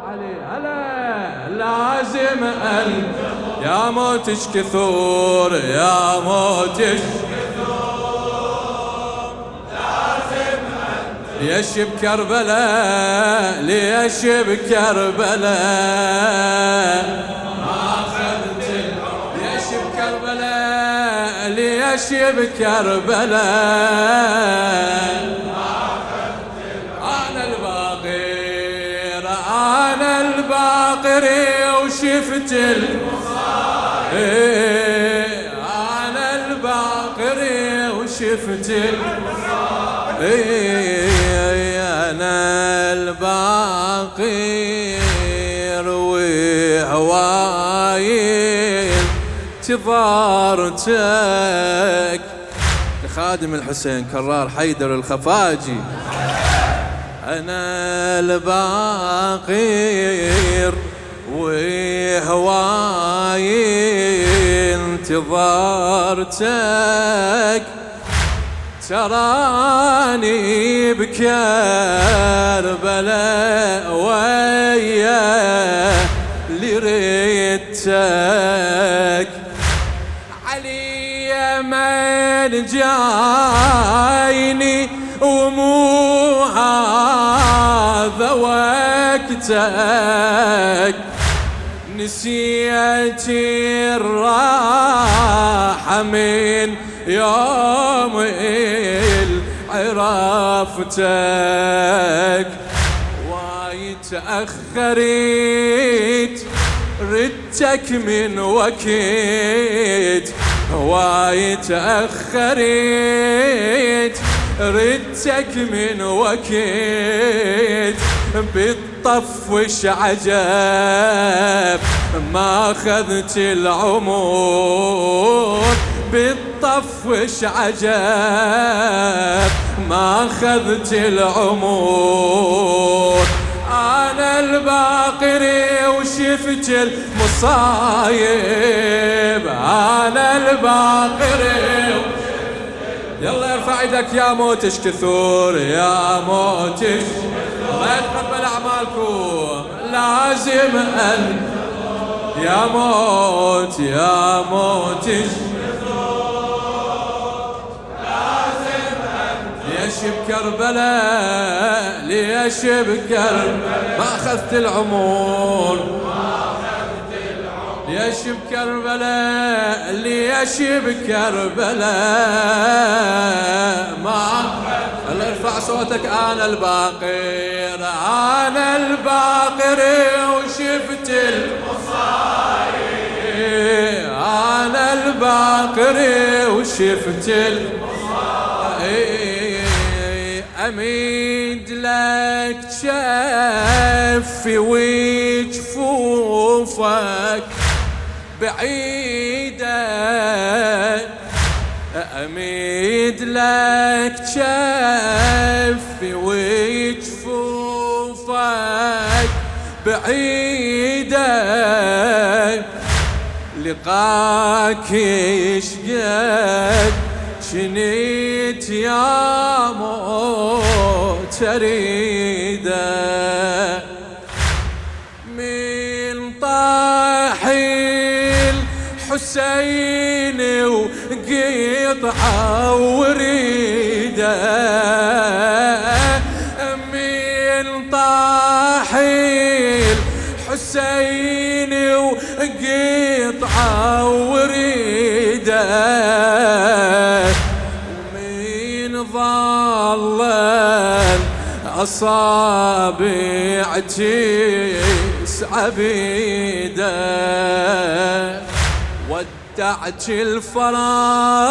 علي هلا لازم أن يا موتش كثور يا موتش لازم أن ليش بكربلاء ليش بكربلاء ليش بكربلاء أنا الباقر وشفت أنا الباقر وشفت أنا الباقر وهواي انتظارتك. خادم الحسين كرار حيدر الخفاجي. أنا الباقر وهواي انتظارتك تراني بكربلاء ويا اللي ريتك علي من جايني ومو هذا وقتك نسيت الراحة من يوم عرفتك وايد تأخرت ردتك من وقت وايد تأخرت ردتك من وقت بالطف وش عجب ما أخذت العمر بالطف وش عجب ما أخذت العمر. أنا الباقر وشفت المصايب أنا الباقر يلا ارفع ايدك يا موتش كثور يا موتش الله يتقبل اعمالكم لازم ان يا موت يا موتش لازم ان ليش بكربلاء ليش بكربلاء ما اخذت العمر ليش بكربلاء ليش بكربلاء ما الله يرفع صوتك. أنا الباقر أنا الباقر وشفت المصايب أنا الباقر وشفت المصايب أميد لك شفي وجفوفك بعيدة أميد لك شفي وجفوفك بعيدة لقاك يشقد شنيت يا موت أريده من طاحل حسين وقطعة وريده من طاحل حسين وقطعة وريده ومن ظلل أصابعتي عبيده ودعت الفراق